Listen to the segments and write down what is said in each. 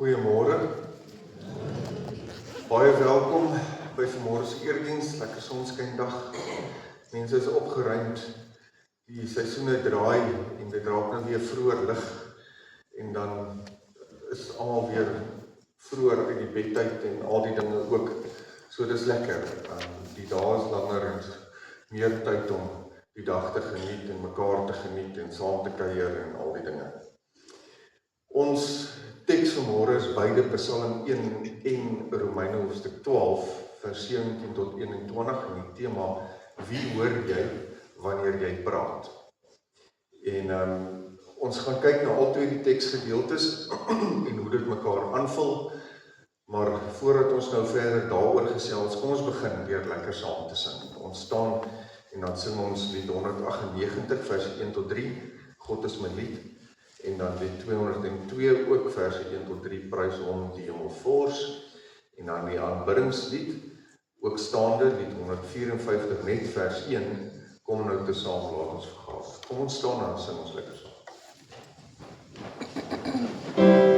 Goeiemôre. Baie welkom by vanmôre se erediens, lekker sonskyndag. Mense is opgeruimd, die seisoene draai en dit raak nou weer vroeër lig en dan is almal weer vroeër uit die bed uit en al die dinge ook. So dis lekker. Die dae is langer en meer tyd om die dag te geniet en mekaar te geniet en saam te kuier en al die dinge. Ons teks vanmôre is beide Psalm 1 en Romeine hoofstuk 12 vers 17 tot 21 en die tema: wie hoor jy wanneer jy praat? En ons gaan kyk na al twee die teksgedeeltes en hoe dit mekaar aanvul. Maar voordat ons nou verder daaroor gesels, kom ons begin deur lekker saam te sing. Ons staan en dan sing ons lied 198 vers 1 tot 3, God is my lied. En dan lied 202 ook vers 1 tot 3, prys hom die hemelvors. En dan die aanbiddingslied, ook staande, lied 154 net vers 1, kom nou te saam, laat ons vergaas. Kom ons staan en sing ons lekker saam. Amen.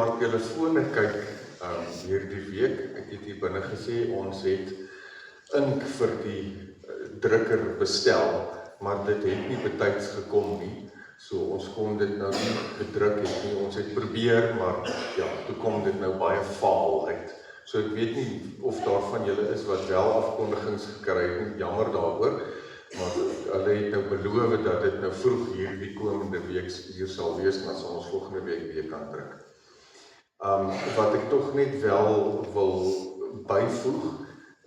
maar op julle fone kyk hierdie week, ek het hier binne gesê, ons het ink vir die drukker bestel, maar dit het nie betyds gekom nie, so ons kon dit nou nie gedruk het nie, ons het probeer, maar ja, toe kom dit nou baie vaal uit. So ek weet nie of daar van julle is wat wel afkondigings gekry het, jammer daaroor, maar hulle het nou beloof dat dit nou vroeg hierdie komende week hier sal wees, en dan sal ons volgende week weer kan druk. Wat ek tog net wel wil byvoeg,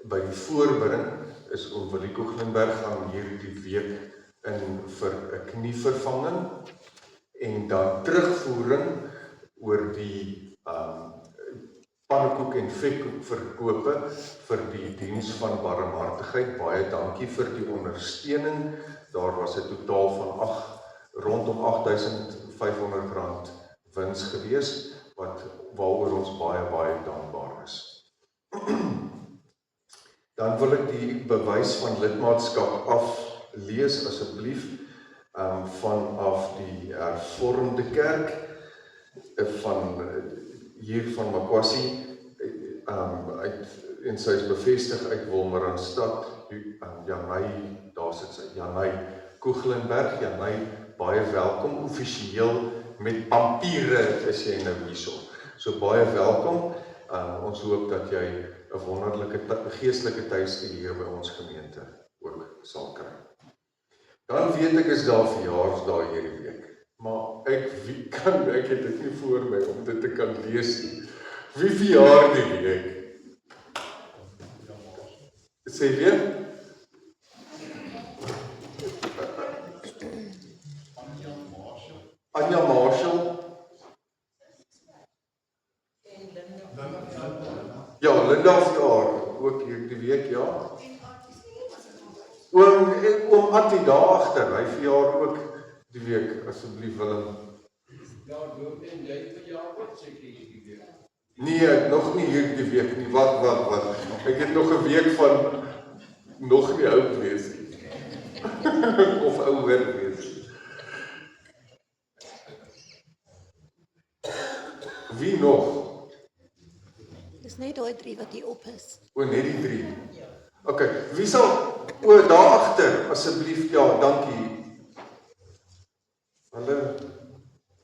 by die voorbereiding is oom Willie Koeglenberg gaan hierdie week in vir 'n knievervanging en dan terugvoering oor die pannekoek en vetkoek verkope vir die diens van barmhartigheid. Baie dankie vir die ondersteuning. Daar was 'n totaal van rondom R8.500 wins gewees, waaroor ons baie dankbaar is. Dan wil ek die bewys van lidmaatskap aflees asseblief vanaf die hervormde kerk hier van Makwasi en sy is bevestig uit Wolmaranstad, Janay, daar sit sy, Janay Koeglenberg. Janay, baie welkom, offisieel met papiere is jy nou hierso. So baie welkom, ons hoop dat jy 'n wonderlike geestelike tuiste hier by ons gemeente ook sal kry. Dan weet ek is daar verjaarsdae hierdie week, maar ek het dit nie voor my om dit te kan lees nie. Wie verjaar die week? Sê weer? Anja Marshall. Ja, Linda verjaar ook hierdie week, ja. Oom Attie daar agter, hy verjaar ook die week, asseblief Willem. Ja, loop en jy verjaar ook seker hierdie week. Nee, nog nie hierdie week nie, wat. Ek het nog 'n week van nog nie oud wees nie. Of ouer wees. Wie nog? Dis net daai 3 wat hier op is. Net die 3. OK, wie sal daar agter asseblief, ja, dankie. Hulle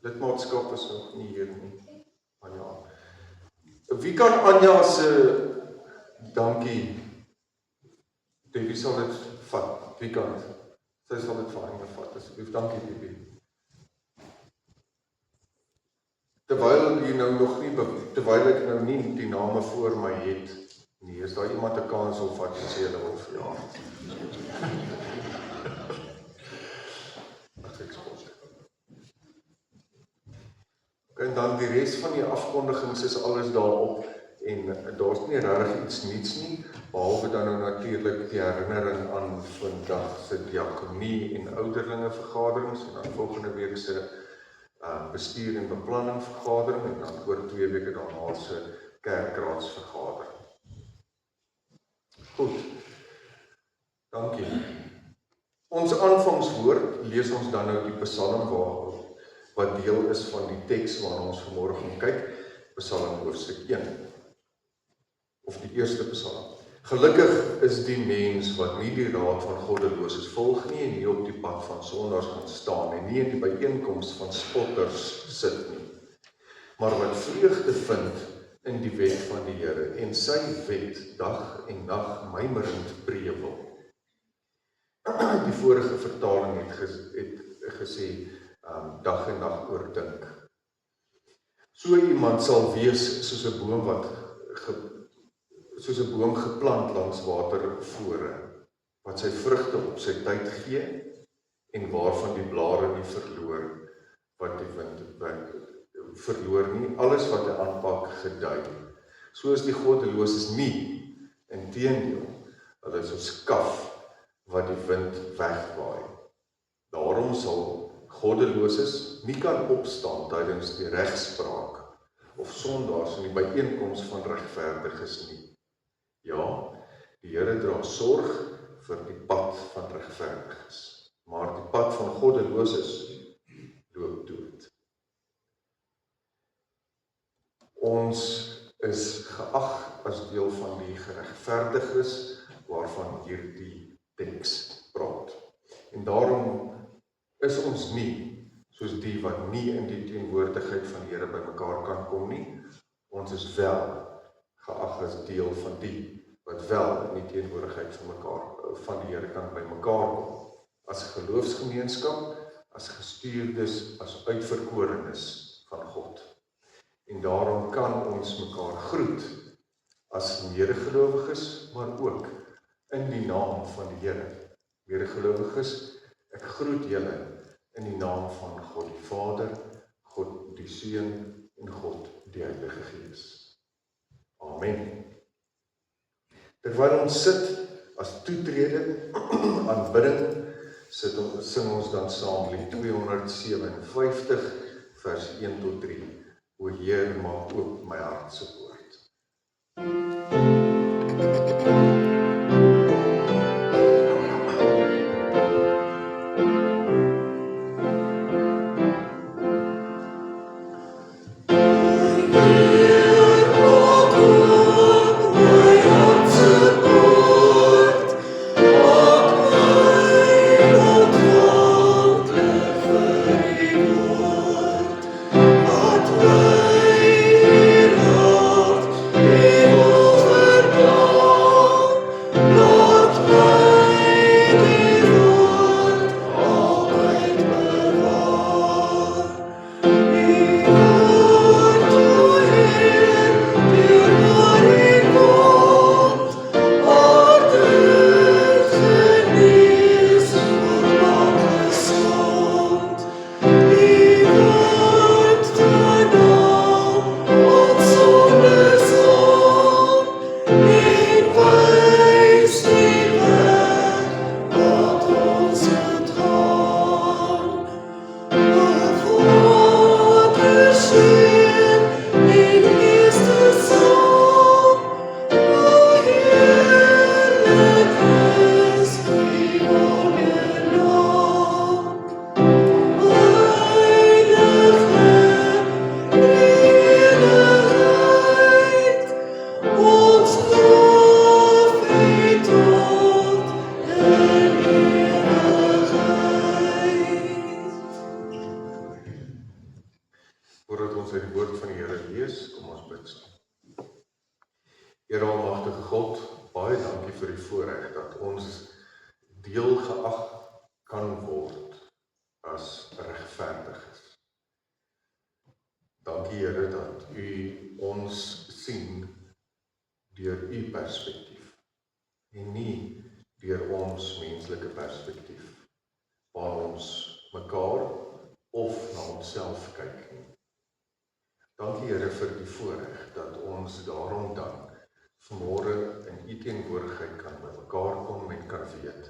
lidmaatskap is nog nie hier nie. Anja. Wie kan Anja se dankie? Wie sal dit vat? Wie kan dit? Sy sal dit vir Anja vat, asseblief. Dankie, Bibi. Terwyl ek nou nie die name voor my het nie, is daar iemand 'n kans of wat sê hulle wil verjaar. En dan die res van die afkondigings is alles daarop en daar's nie regtig iets niets nie, behalwe dan nou natuurlik die herinnering aan vandag se diakonie en ouderlinge vergaderings en dan volgende week se bestuur en beplanning vergadering en dan oor 2 weke daarna se kerkraadsvergadering. Goed, dankie. Ons aanvangswoord lees ons dan nou die Psalm wat deel is van die teks waarna ons vanmôre gaan kyk, Psalm hoofstuk 1, of die eerste Psalm. Gelukkig is die mens wat nie die raad van goddeloses volg nie en nie op die pad van sondaars gaan staan en nie in die byeenkoms van spotters sit nie, maar wat vreugde vind in die wet van die Here en sy wet dag en nag mymerend prewel. Die vorige vertaling het gesê dag en nag oordink. So iemand sal wees soos 'n boom geplant langs watervore, wat sy vrugte op sy tyd gee en waarvan die blare nie verloor, wat die wind verloor nie, alles wat hy aanpak gedui. So is die goddeloses nie, inteendeel, hulle is soos kaf wat die wind wegwaai. Daarom sal goddeloses nie kan opstaan tydens die regspraak of sondaars in die byeenkoms van regverdiges nie. Ja, die Here dra sorg vir die pad van regverdiges, maar die pad van goddeloses loop dood. ons is geag as deel van die geregverdiges waarvan hierdie teks praat. En daarom is ons nie soos die wat nie in die teenwoordigheid van die Here bymekaar kan kom nie. Ons is wel geag as deel van die wat wel in die teenwoordigheid van die Here kan bymekaar kom. As geloofsgemeenskap, as gestuurdes, as uitverkorenes van God. En daarom kan ons mekaar groet as medegelowiges, maar ook in die naam van die Here. Medegelowiges, ek groet julle in die naam van God die Vader, God die Seun en God die Heilige Gees. Amen. Terwyl ons sit as toetrede aanbidding, sing ons dan saam lied 257 vers 1 tot 3. O Heer, maak oop my hart se poort. Voordat ons uit die woord van die Here lees, kom ons bid saam. Here almagtige God, baie dankie vir die voorreg dat ons deel geag kan word as regverdiges. Dankie Here dat U ons sien deur U perspektief en nie deur ons menslike perspektief, waar ons mekaar of na onsself kyk nie. Dankie Here vir die voorreg dat ons daarom dan vanmôre in U teenwoordigheid kan by mekaar kom en kan weet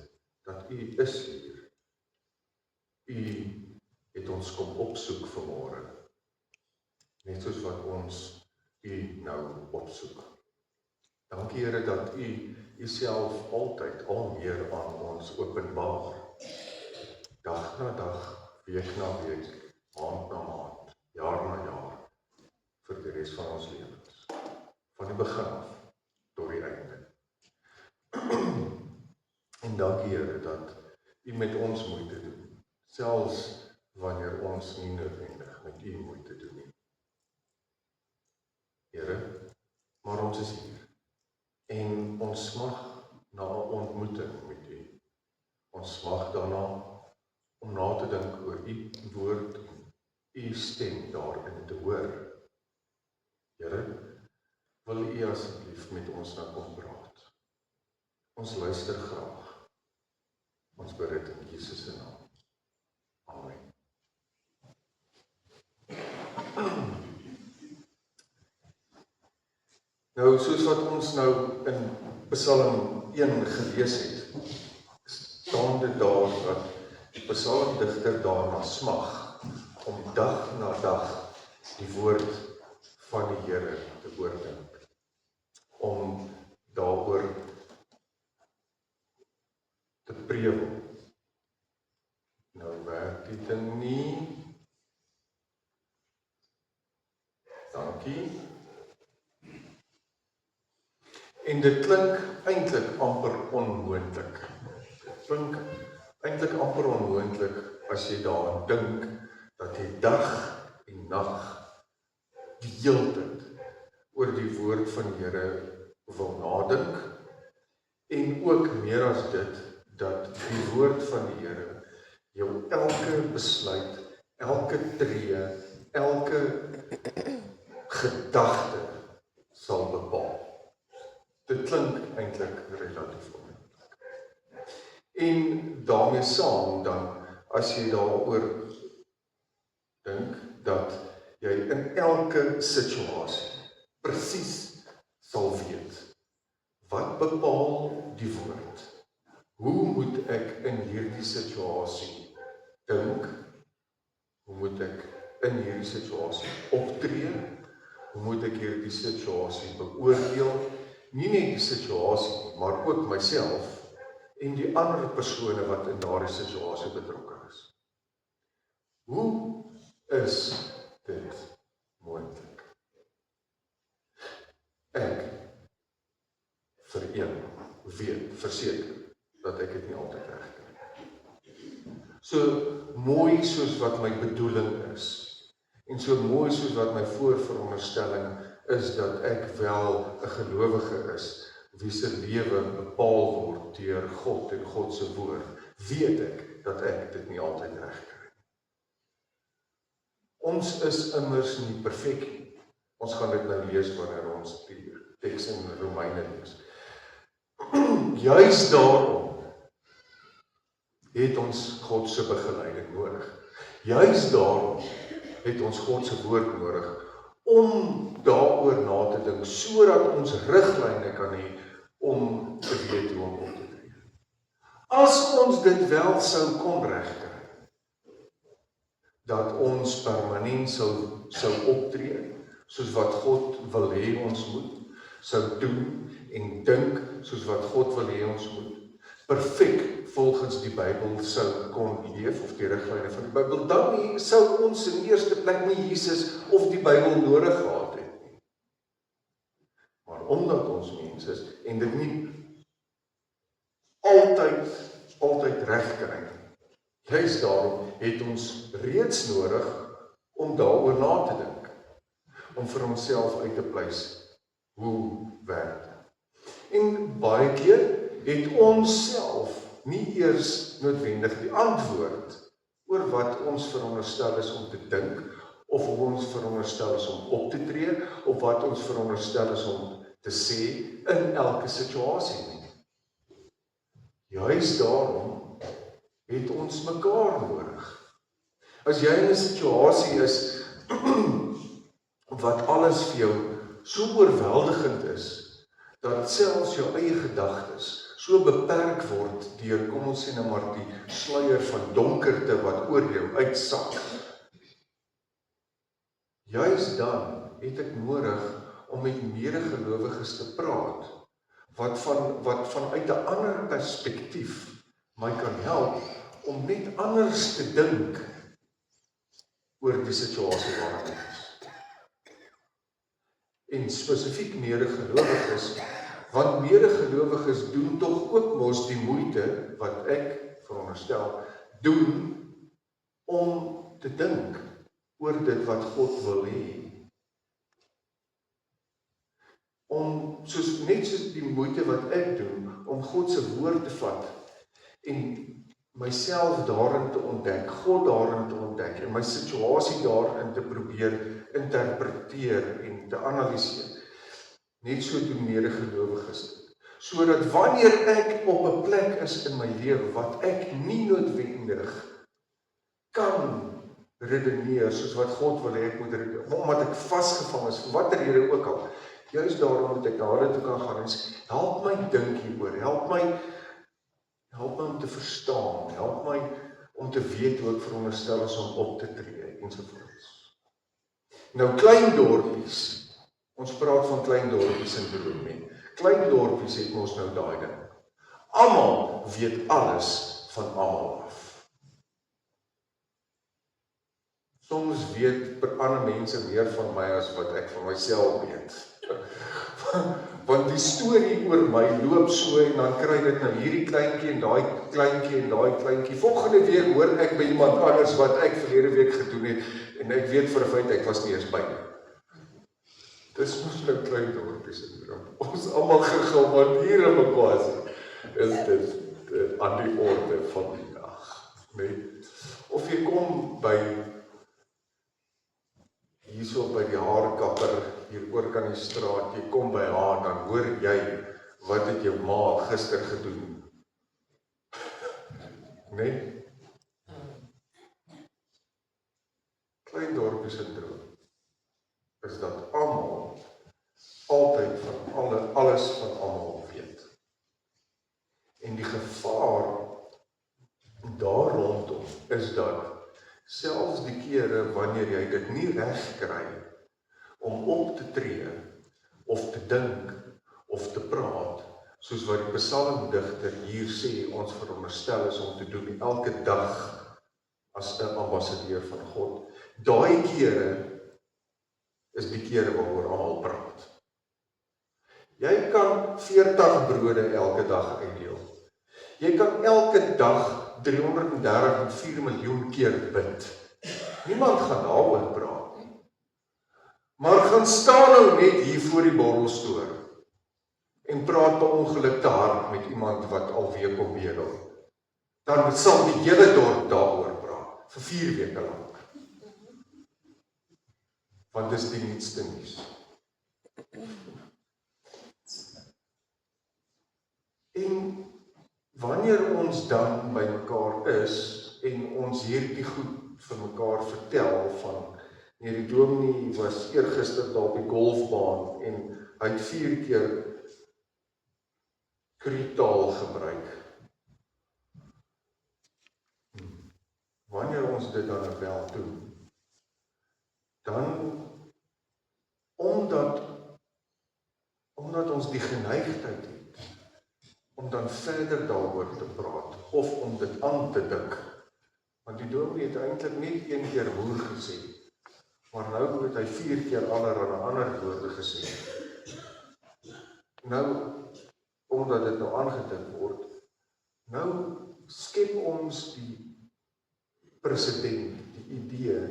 dat U is hier. U het ons kom opsoek vanmôre, net soos wat ons U nou opsoek. Dankie Here dat U Uself altyd al meer aan ons openbaar. Dag na dag, week na week, maand na maand, jaar na jaar, vir die res van ons lewens, van die begin af tot die einde. En dankie Here dat U met ons moeite doen, selfs wanneer ons nie noodwendig met U moeite doen nie. Here, maar ons is hier en ons smag na 'n ontmoeting met U. Ons smag daarna om na te dink oor U woord, U stem daarin te hoor. Here, wil U asseblief met ons nou kom praat. Ons luister graag. Ons bid dit in Jesus se naam. Amen. Nou, soos wat ons nou in Psalm 1 gelees het, staan dit daar dat die psalmdigter daarna smag om dag na dag die woord van die Here te oordink, om daaroor te prewel. Nou werk die ding nie. Dankie. En dit klink eintlik amper onmoontlik. Dit klink eintlik amper onmoontlik as jy daaraan dink dat jy dag en nag die hele tyd oor die woord van die Here wil nadink en ook meer as dit, dat die woord van die Here jou elke besluit, elke tree, elke gedagte sal bepaal. Dit klink eintlik relatief onmoontlik. En daarmee saam dan, as jy daaroor dink, dat jy in elke situasie presies sal weet, wat bepaal die woord? Hoe moet ek in hierdie situasie dink? Hoe moet ek in hierdie situasie optree? Hoe moet ek hierdie situasie beoordeel? Nie net die situasie, maar ook myself en die ander persone wat in daardie situasie betrokke is. Hoe is dit moontlik? Ek weet, verseker, dat ek dit nie altyd reg kry. So mooi soos wat my bedoeling is, en so mooi soos wat my voorveronderstelling is dat ek wel 'n gelowige is, wie se lewe bepaal word deur God en God se woord, weet ek dat ek dit nie altyd reg kry. Ons is immers nie perfek nie. Ons gaan dit nou lees wanneer ons die teks in Romeine lees. Juis daarom het ons God se begeleiding nodig. Juis daarom het ons God se woord nodig om daaroor na te dink, sodat ons riglyne kan hê om te weet hoe om op te tree. As ons dit wel sou kon regkry, dat ons permanent sou optree, soos wat God wil hê ons moet, sou doen en dink soos wat God wil hê ons moet, perfek volgens die Bybel sou kon leef, of die riglyne van die Bybel, dan sou ons in eerste plek nie Jesus of die Bybel nodig gehad het nie. Maar omdat ons mens is, en dit nie altyd reg kry, juis daarom het ons reeds nodig om daaroor na te dink, om vir onsself uit te pleis, hoe werk dit? En baie keer het ons self nie eers noodwendig die antwoord oor wat ons veronderstel is om te dink, of hoe ons veronderstel is om op te tree, of wat ons veronderstel is om te sê in elke situasie nie. Juis daarom het ons mekaar nodig. As jy in 'n situasie is wat alles vir jou so oorweldigend is, dat selfs jou eie gedagtes so beperk word deur, kom ons sê nou maar, die sluier van donkerte wat oor jou uitsak. Juis dan het ek nodig om met medegelowiges te praat, wat vanuit 'n ander perspektief my kan help om net anders te dink oor die situasie waarin ek is. En spesifiek medegelowiges, want medegelowiges doen tog ook mos die moeite wat ek veronderstel doen om te dink oor dit wat God wil hê. Net soos die moeite wat ek doen om God se woord te vat en myself daarin te ontdek, God daarin te ontdek en my situasie daarin te probeer interpreteer en te analiseer. Net so doen medegelowiges dit. Sodat wanneer ek op 'n plek is in my lewe wat ek nie noodwendig kan redeneer soos wat God wil hê ek moet redeneer, omdat ek vasgevang is vir watter rede ook al, juis daarom moet ek na hulle toe kan gaan en sê, help my dink hieroor, help my om te verstaan, help my om te weet hoe ek veronderstel is om op te tree, ensovoorts. Nou klein dorpies, ons praat van klein dorpies in Bloemfontein. Klein dorpies het ons nou daai ding. Almal weet alles van almal af. Soms weet ander mense meer van my as wat ek van myself weet. Want die die storie oor my loop so en dan kry dit nou hierdie kleintjie en daai kleintjie en daai kleintjie. Volgende week hoor ek by iemand anders wat ek verlede week gedoen het en ek weet vir 'n feit ek was nie eens by nie. Dis mos nou klein dorpie syndroom. Ons almal gegamandier in mekaar is dit aan die orde van die dag. Nee. Of jy kom by hierso by die haarkapper hier oor kan die straat, jy kom by haar, dan hoor jy wat het jou ma gister gedoen. Nee? Klein dorpie syndroom is dat almal altyd van alles van almal weet. En die gevaar daar rondom is dat selfs die kere wanneer jy dit nie reg kry om op te tree of te dink of te praat, soos wat die psalmdigter hier sê ons veronderstel is om te doen elke dag as 'n ambassadeur van God. Daai kere is die kere waaroor almal praat. Jy kan 40 brode elke dag uitdeel. Jy kan elke dag 334 miljoen keer bid. Niemand gaan daaroor praat nie. Maar gaan staan nou net hier voor die borrelstoor en praat per ongeluk te hard met iemand wat alweer kom bedel. Dan sal die hele dorp daaroor praat, vir 4 weke lank. Want dis die nuutste nuus. En wanneer ons dan by mekaar is en ons hierdie goed vir mekaar vertel van nee, die dominee was eergister daar op die golfbaan en hy het 4 keer krietaal gebruik. Wanneer ons dit dan wel doen, dan omdat ons die geneigtheid het om dan verder daaroor te praat, of om dit aan te dink. Want die dominee het eintlik net 1 keer hoer gesê, maar nou het hy 4 keer allerlei ander woorde gesê. Nou, omdat dit nou aangedink word, nou skep ons die presedent, die idee,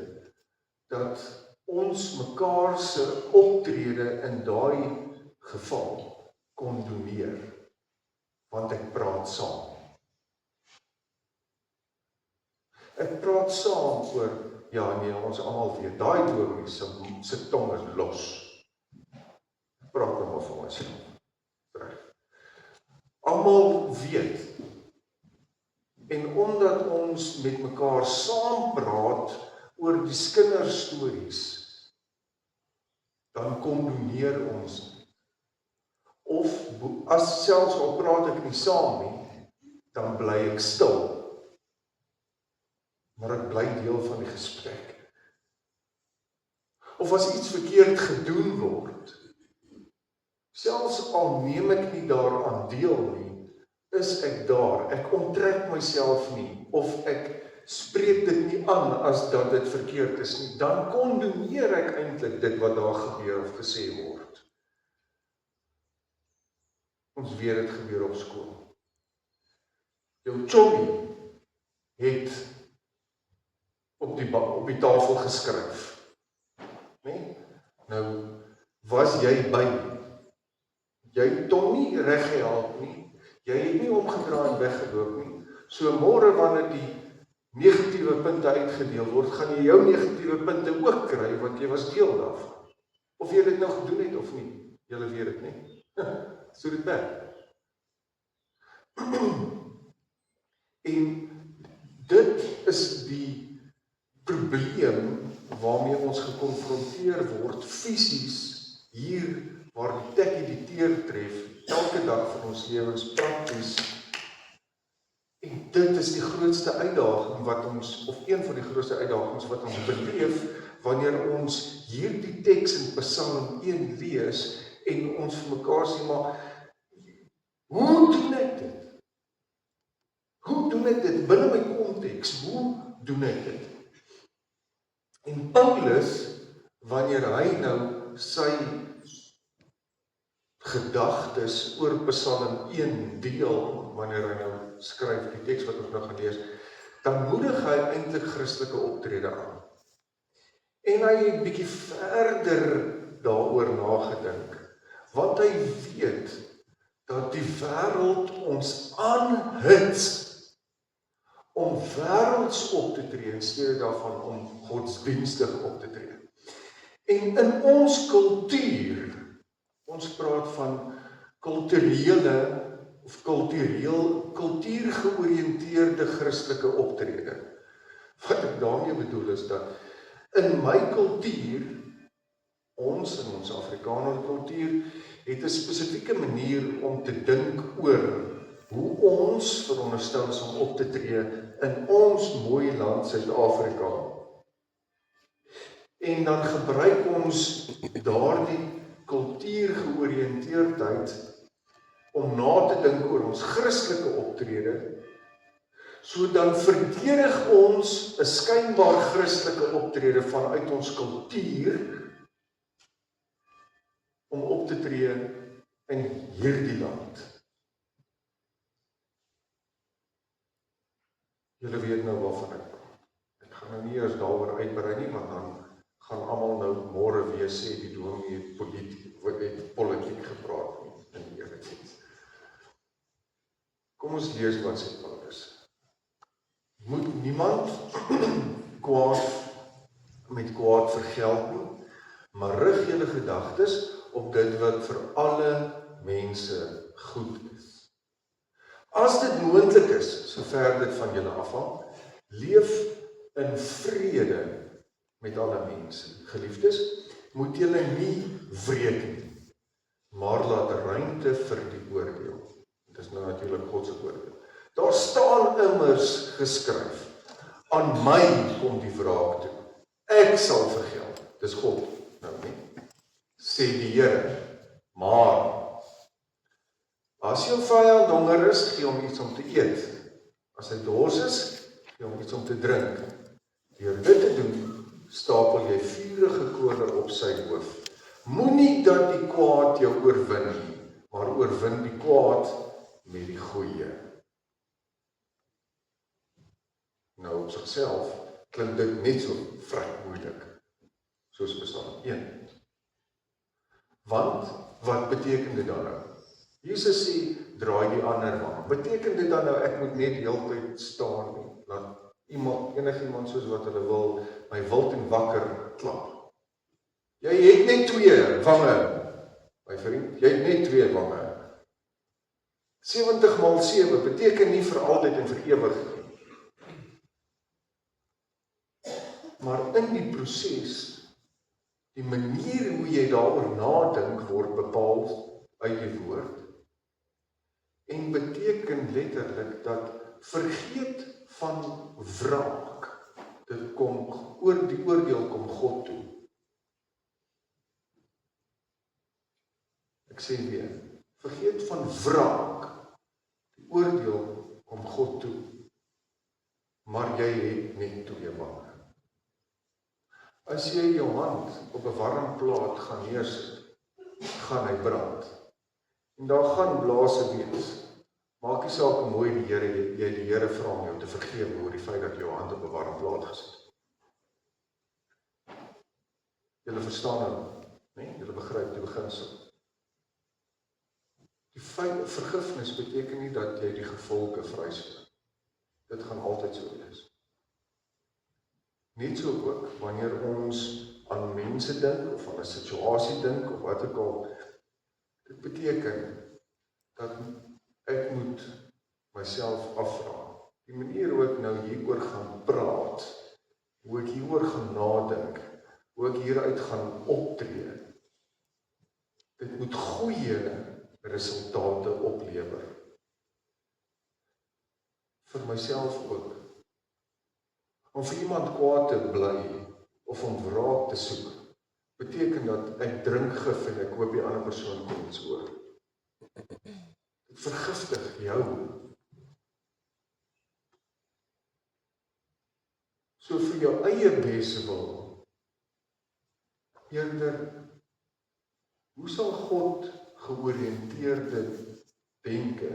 dat ons mekaar se optrede in daai geval kondoneer. Want ek praat saam. Ek praat saam oor, ja nee, ons almal weet, daai dominee se tong is los. Praat nou maar vir ons. Almal weet. En omdat ons met mekaar saam praat oor die kinderstories, dan kondoneer ons. Of as selfs al praat ek nie saam nie, dan bly ek stil. Maar ek bly deel van die gesprek. Of as iets verkeerd gedoen word, selfs al neem ek nie daaraan deel nie, is ek daar. Ek onttrek myself nie, of ek spreek dit nie aan as dat dit verkeerd is nie, dan kondoneer ek eintlik dit wat daar gebeur of gesê word. Ons weet dit gebeur op skool. Jou chommy het op die tafel geskryf. Nee? Nou, was jy by? Jy het hom nie reg gehelp nie. Jy het nie omgedraai en weggeloop nie. So môre wanneer die negatiewe punte uitgedeel word, gaan jy jou negatiewe punte ook kry, want jy was deel daarvan. Of jy dit nou gedoen het of nie, julle weet dit nie. So dit werk. En dit is die probleem waarmee ons gekonfronteer word fisies hier waar die tekkie die teer tref elke dag van ons lewens prakties. En dit is die grootste uitdaging wat ons, of een van die grootste uitdagings wat ons beleef wanneer ons hierdie teks in Psalm 1 lees en ons vir mekaar sê, maar hoe doen ek dit? Hoe doen ek dit binne my konteks? Hoe doen ek dit? En Paulus, wanneer hy nou sy gedagtes oor Psalm 1 deel, wanneer hy nou skryf, die teks wat ons nou gaan lees, dan moedig hy eintlik Christelike optrede aan. En hy het bietjie verder daaroor nagedink, want hy weet dat die wêreld ons aanhits om wêrelds op te tree in steede daarvan om godsdienstig op te tree. En in ons kultuur, ons praat van kulturele of kultuurgeoriënteerde Christelike optrede. Wat ek daarmee bedoel is dat in my kultuur, ons in ons Afrikaner kultuur, het 'n spesifieke manier om te dink oor hoe ons veronderstel is om op te tree in ons mooi land Suid-Afrika. En dan gebruik ons daardie kultuurgeoriënteerdheid om na te dink oor ons Christelike optrede, so dan verdedig ons 'n skynbaar Christelike optrede vanuit ons kultuur om op te tree in hierdie land. Julle weet nou waarvan ek praat. Ek gaan nou nie eers daaroor uitbrei nie, want dan gaan almal nou môre weer sê die dominee het politiek gepraat nie in die erediens. Kom ons lees wat sê Paulus. Moet niemand kwaad met kwaad vergeld nie, maar rig julle gedagtes op dit wat vir alle mense goed is. As dit moontlik is, sover dit van julle afhang, leef in vrede met alle mense. Geliefdes, moet julle nie wreek nie, maar laat ruimte vir die oordeel. Dit is nou natuurlik God se oordeel. Daar staan immers geskryf, aan my kom die wraak toe. Ek sal vergeld. Dis God, nou nie. Sê die Here. Maar as jou vyand honger is, gee hom iets om te eet. As hy dors is, gee hom iets om te drink. Deur dit te doen, stapel jy vurige kole op sy hoof. Moenie dat die kwaad jou oorwin nie, maar oorwin die kwaad met die goeie. Nou op sigself klink dit net so vrek moeilik, soos Psalm 1. Want, wat beteken dit dan nou? Jesus sê, draai die ander wang. Beteken dit dan nou, ek moet net die hele tyd staan nie? Laat enigiemand soos wat hulle wil, my wild en wakker klap. Jy het net 2 wange, my vriend. Jy het net 2 wange. 70 maal 7 beteken nie vir altyd en vir ewig nie. Maar in die proses, die manier hoe jy daaroor nadink, word bepaal uit die woord. En beteken letterlik dat vergeet van wraak. Dit kom oor die oordeel kom God toe. Ek sê weer, vergeet van wraak. Die oordeel kom God toe. Maar jy het net 2 wange. As jy jou hand op 'n warm plaat gaan neersit, gaan hy brand. En daar gaan blase wees. Maak nie saak hoe mooi jy die Here vra om jou te vergewe oor die feit dat jy jou hand op 'n warm plaat gesit het. Julle verstaan nou, nee? Julle begryp die beginsel. Die feit vergifnis beteken nie dat jy die gevolge vryspreek. Dit gaan altyd so wees. Net so ook wanneer ons aan mense dink of aan 'n situasie dink of wat ook al, dit beteken dat ek moet myself afvra. Die manier hoe ek nou hieroor gaan praat, hoe ek hieroor gaan nadink, hoe ek hieruit gaan optree, dit moet goeie resultate oplewer. Vir myself ook. Om vir iemand kwaad te bly, of om wraak te soek, beteken dat ek drink gif en ek hoop die ander persoon kom iets oor. Dit vergiftig jou. So vir jou eie beswil, eerder, hoe sal God georiënteerde denke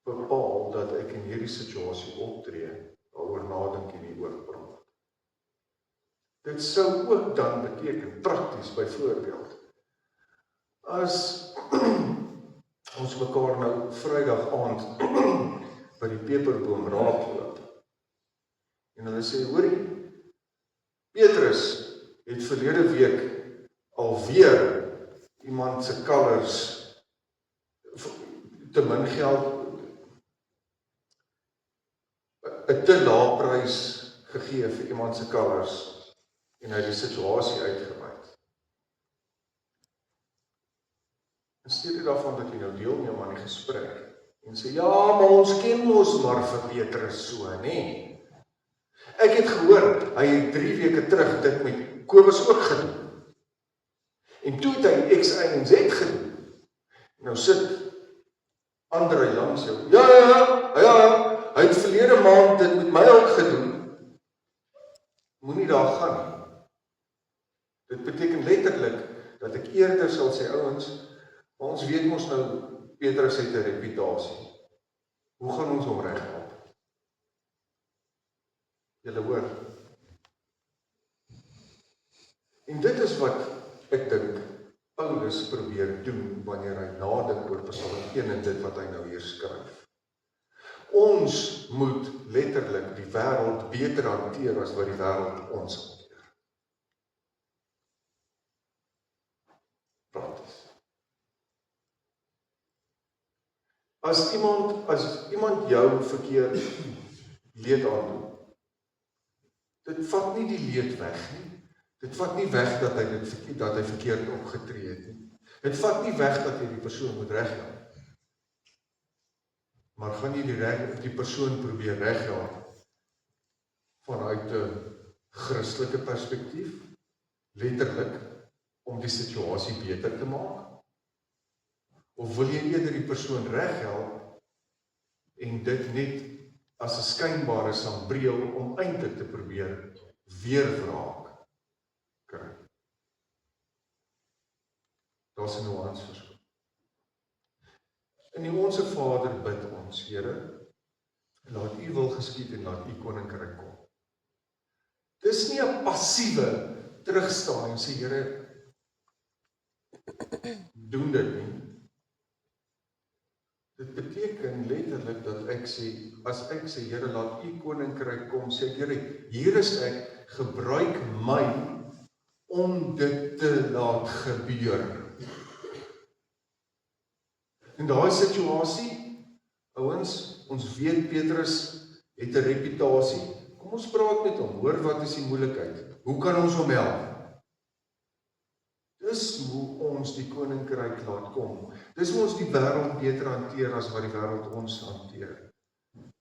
bepaal dat ek in hierdie situasie optree, daaroor nadink en nie oor praat. Dit sou ook dan beteken, prakties byvoorbeeld, as ons mekaar nou Vrydag aand by die peperboom raakloop, en hulle sê, hoorie, Petrus het verlede week alweer iemand se kalvers te min geld, 'n te lae prys gegee vir iemand se kalvers, en hy het die situasie uitgewyd. In steede daarvan dat jy nou deelneem aan die gesprek, en sê, ja, maar ons ken mos maar vir Petrus so, nê? Ek het gehoor, hy het 3 weke terug dit met Kobus ook gedoen. En toe het hy X, Y en Z gedoen. Nou sit André langs jou. Ja, hy het verlede maand dit met my ook gedoen. Moenie daar gaan nie. Dit beteken letterlik dat ek eerder sal sê, ouens, maar ons weet mos nou, Petrus het 'n reputasie. Hoe gaan ons hom reghelp? Julle hoor. En dit is wat ek dink Paulus probeer doen wanneer hy nadink oor Psalm 1 en dit wat hy nou hier skryf. Ons moet letterlik die wêreld beter hanteer as wat die wêreld ons hanteer. Prakties. As iemand jou verkeerd leed aandoen, dit vat nie die leed weg nie. Dit vat nie weg dat hy verkeerd opgetree het nie. Dit vat nie weg dat jy die persoon moet reghelp. Maar gaan jy die persoon probeer reghelp vanuit 'n Christelike perspektief, letterlik, om die situasie beter te maak? Of wil jy eerder die persoon reghelp en dit net as 'n skynbare sambreel om eintlik te probeer weer wraak kry? Daar's 'n nuanceverskil. In die Onse Vader bid ons, Here, laat U wil geskied en laat U koninkryk kom. Dis nie 'n passiewe terugstaan en sê, Here, doen dit nie. Dit beteken letterlik dat ek sê, as ek sê, Here, laat U koninkryk kom, sê ek, Here, hier is ek, gebruik my om dit te laat gebeur. In daai situasie, ouens, ons weet Petrus het 'n reputasie. Kom ons praat met hom, hoor wat is die moeilikheid? Hoe kan ons hom help? Dis hoe ons die koninkryk laat kom. Dis hoe ons die wêreld beter hanteer as wat die wêreld ons hanteer.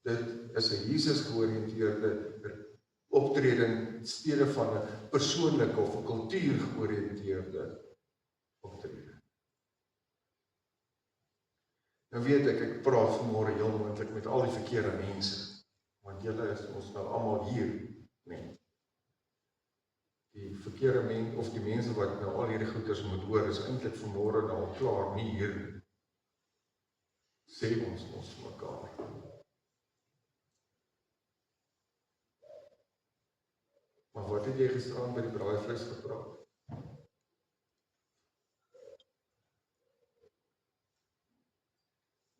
Dit is 'n Jesus georiënteerde optrede in steede van 'n persoonlike of 'n kultuur georiënteerde optrede. Nou weet ek praat vanmôre heel moontlik met al die verkeerde mense, want julle is ons nou almal hier, nee. Die verkeerde mense, of die mense wat nou al hierdie goeders moet hoor, is eintlik vanmôre nou al klaar nie hier, sê ons mekaar. Maar wat het jy gisteraan by die braaivleis gepraat?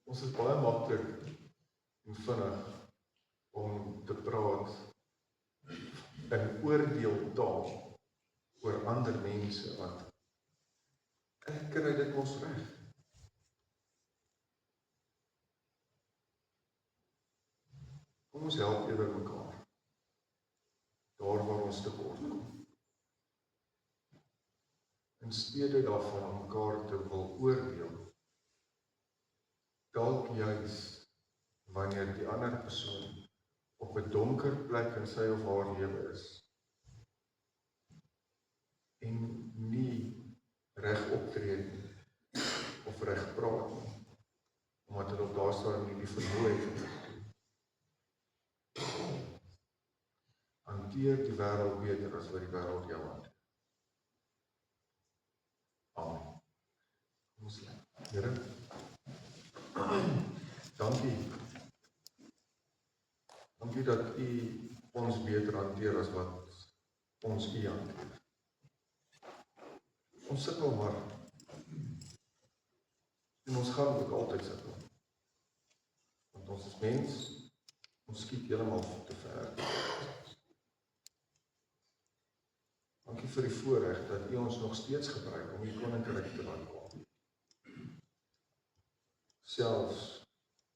Ons is baie maklik en vinnig om te praat in oordeeltaal oor ander mense, want ek kry dit mos reg. Kom ons help eerder mekaar, daar waar ons tekort kom. In steede daarvan om mekaar te wil oordeel, dalk juis wanneer die ander persoon op 'n donker plek in sy of haar lewe is en nie reg optree nie of reg praat nie, omdat hulle op daardie stadium nie die vermoë het om dit te doen. Hanteer die wêreld beter as wat die wêreld jou hanteer. Amen. Ons Here, dankie. Dankie dat U ons beter hanteer as wat ons U hanteer. Ons sukkel maar, en ons gaan ook altyd sukkel. Want ons is mens, ons skiet heeltemal te ver. Dankie vir die voorreg dat U ons nog steeds gebruik om die koninkryk te laat kom. Selfs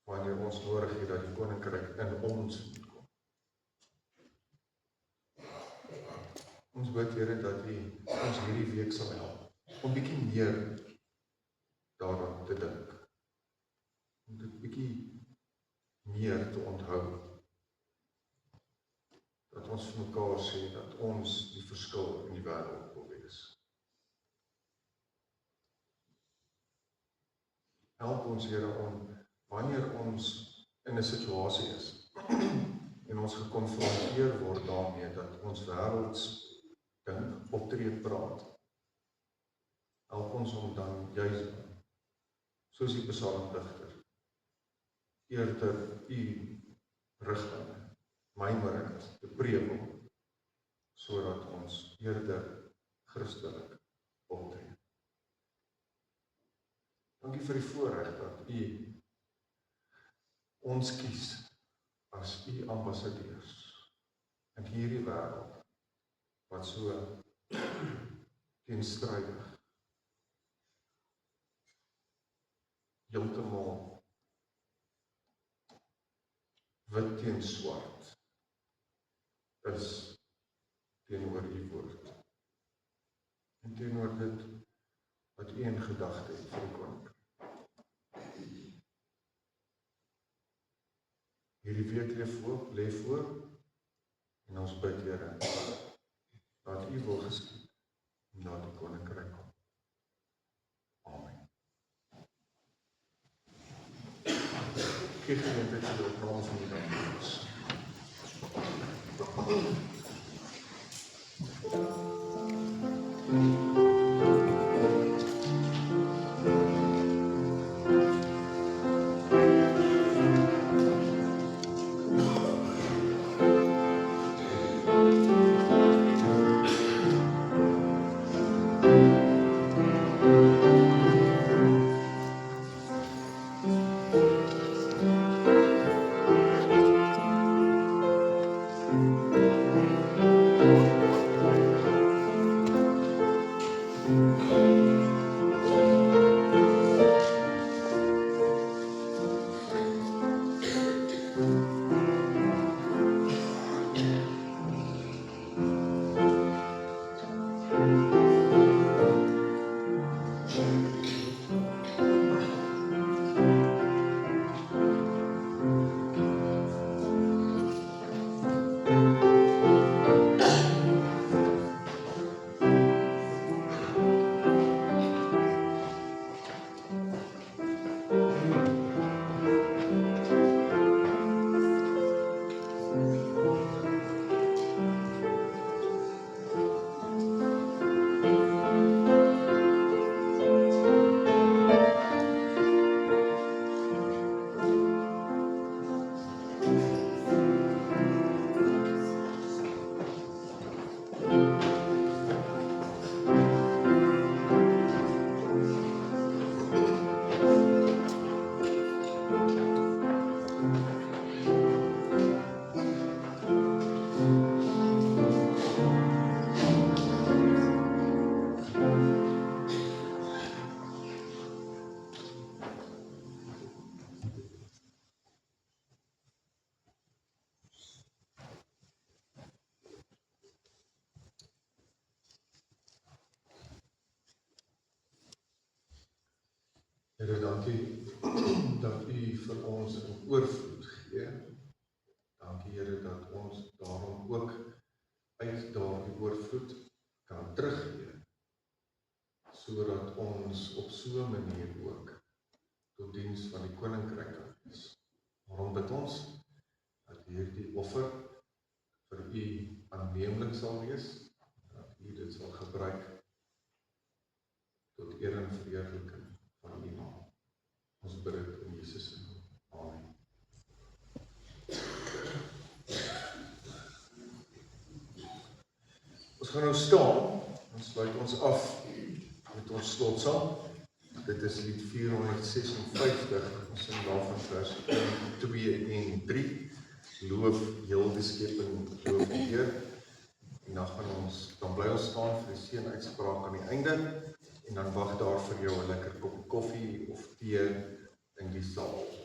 wanneer ons nodig het dat die koninkryk in ons moet kom. Ons bid, Here, dat U ons hierdie week sal help om bietjie meer daaraan te dink. Om dit bietjie meer te onthou. Dat ons vir mekaar sê dat ons die verskil in die wêreld wil wees. Help ons, Here, om wanneer ons in 'n situasie is en ons gekonfronteer word daarmee dat ons wêrelds dink, optree, praat. Help ons om dan juis, soos die psalmdigter, eerder U rigting, mymerend te prewel, sodat ons eerder Christelik optree. Dankie vir die voorreg dat U ons kies as U ambassadeurs in hierdie wêreld wat so teenstrydig heeltemal wit teen swart is teenoor U woord. En teenoor dit wat U in gedagte het vir die koninkryk. Hierdie week lê voor en ons bid, Here, dat U wil geskied en dat die koninkryk kom. Amen. Gee geleentheid vir die opname van die dag. Here, dankie dat U vir ons in oorvloed gee. Dankie, Here, dat ons daarom ook uit daardie oorvloed kan teruggee, sodat ons op so 'n manier ook tot diens van die koninkryk kan wees. Waarom bid ons dat hierdie offer vir U aanneemlik sal wees, dat U dit sal gebruik tot eer en verheerliking van U naam. Jesus se naam. Amen. Ons gaan nou staan, ons sluit ons af met ons slotsaam. Dit is lied 456, ons sing daarvan vers 1, 2 en 3. Loof heel die skepping, loof die Heer. En dan bly ons staan vir die seënuitspraak aan die einde, en dan wag daar vir jou 'n lekker koppie koffie of tee in die saal.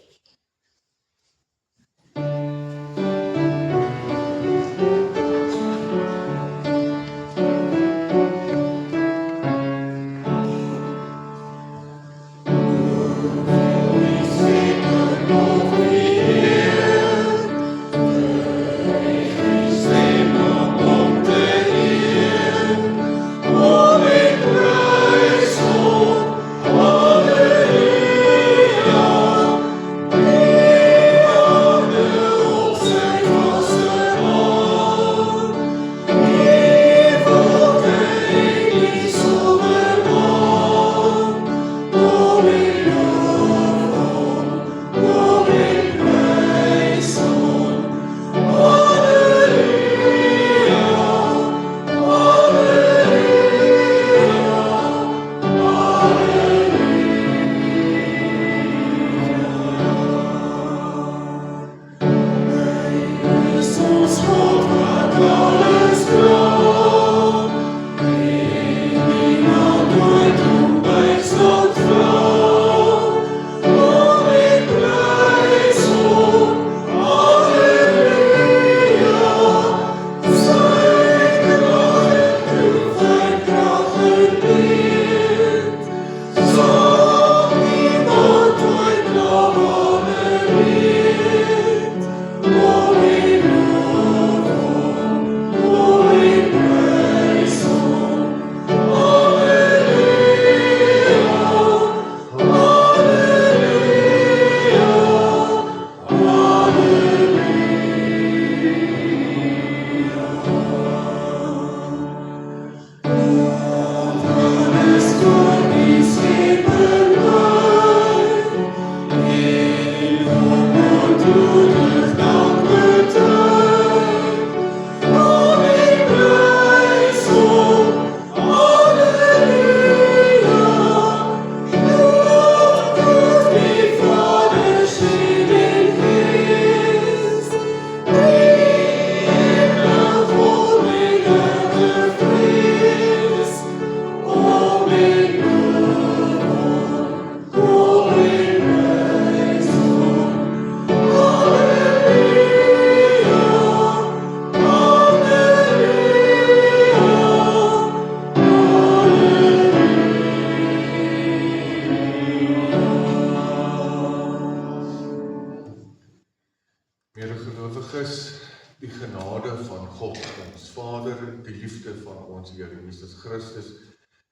Medegelowiges, die genade van God, ons Vader, die liefde van ons Here Jesus Christus,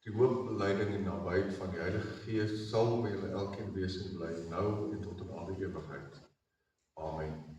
die hoopbeleiding en nabyheid van die Heilige Gees sal by julle elkeen wees en bly nou en tot in alle ewigheid. Amen.